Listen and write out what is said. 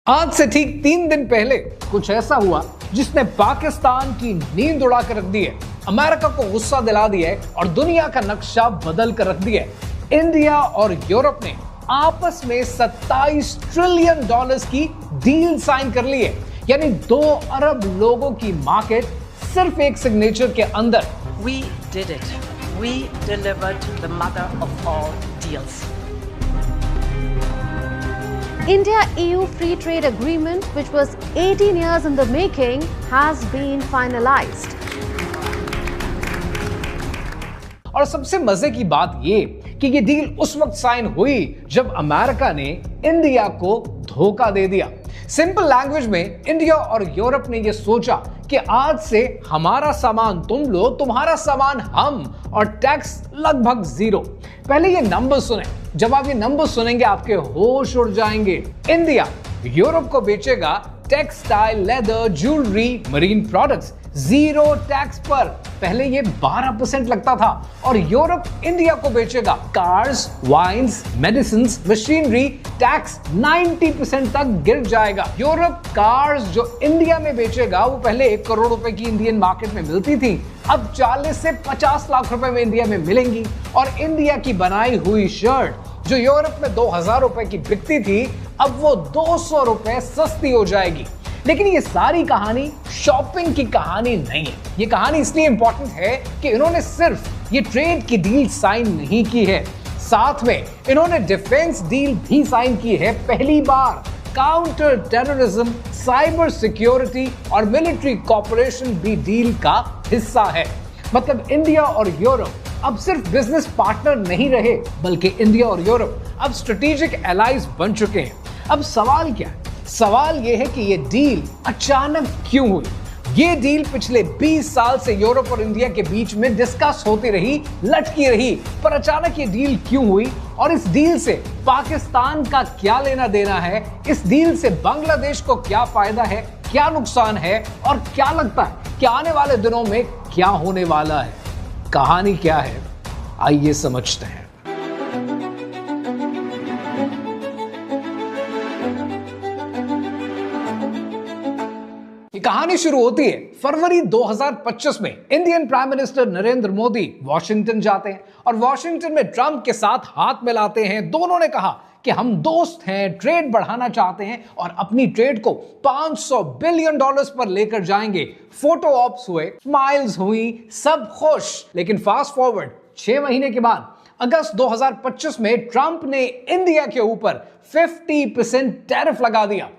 आज से ठीक 3 दिन पहले कुछ ऐसा हुआ जिसने पाकिस्तान की नींद उड़ा कर रख दी है, अमेरिका को गुस्सा दिला दिया है और दुनिया का नक्शा बदल कर रख दिया है। इंडिया और यूरोप ने आपस में 27 ट्रिलियन डॉलर्स की डील साइन कर ली है, यानी 2 अरब लोगों की मार्केट सिर्फ एक सिग्नेचर के अंदर। We did it. We delivered the mother of all deals. India-EU Free Trade Agreement, which was 18 years in the making, has been finalized. और सबसे मजे की बात ये कि ये डील उस वक्त साइन हुई जब अमेरिका ने इंडिया को धोखा दे दिया। सिंपल लैंग्वेज में इंडिया और यूरोप ने ये सोचा कि आज से हमारा सामान तुम लो, तुम्हारा सामान हम, और टैक्स लगभग 0। पहले ये नंबर सुने, जब आप ये नंबर सुनेंगे आपके होश उड़ जाएंगे। इंडिया यूरोप को बेचेगा textile, leather, jewellery, marine products 0 tax पर। पहले ये 12% लगता था। और यूरोप इंडिया को बेचेगा cars, wines, medicines, machinery, tax 90% तक गिर जाएगा। यूरोप कार्स जो इंडिया में बेचेगा वो पहले 1 करोड़ रुपए की इंडियन मार्केट में मिलती थी, अब 40 से 50 लाख रुपए में इंडिया में मिलेंगी। और इंडिया की बनाई हुई शर्ट जो यूरोप में 2000 रुपए की बिकती थी, अब वो 200 रुपए सस्ती हो जाएगी। लेकिन ये सारी कहानी शॉपिंग की कहानी नहीं है। ये कहानी इसलिए इंपॉर्टेंट है कि इन्होंने सिर्फ ये ट्रेड की डील साइन नहीं की है, साथ में इन्होंने डिफेंस डील भी साइन की है। पहली बार काउंटर टेररिज्म, साइबर सिक्योरिटी और मिलिट्री कॉपरेशन भी डील का हिस्सा है। मतलब इंडिया और यूरोप अब सिर्फ बिजनेस पार्टनर नहीं रहे, बल्कि इंडिया और यूरोप अब स्ट्रेटेजिक एलाइज बन चुके हैं। अब सवाल क्या है? सवाल यह है कि ये डील अचानक क्यों हुई? ये डील पिछले 20 साल से यूरोप और इंडिया के बीच में डिस्कस होती रही, लटकी रही, पर अचानक ये डील क्यों हुई? और इस डील से पाकिस्तान का क्या लेना देना है? इस डील से बांग्लादेश को क्या फायदा है, क्या नुकसान है, और क्या लगता है कि आने वाले दिनों में क्या होने वाला है? कहानी क्या है, आइए समझते हैं। कहानी शुरू होती है फरवरी 2025 में। Indian prime minister Narendra Modi Washington जाते हैं और वॉशिंगटन में ट्रंप के साथ हाथ मिलाते हैं। दोनों ने कहा कि हम दोस्त हैं, ट्रेड बढ़ाना चाहते हैं और अपनी ट्रेड को $500 बिलियन पर लेकर जाएंगे। फोटो ऑप्स हुए, स्माइल्स हुई, सब खुश। लेकिन फास्ट फॉरवर्ड 6 महीने के बाद अगस्त 2025 में ट्रंप ने इंडिया के ऊपर 50% टैरिफ लगा दिया।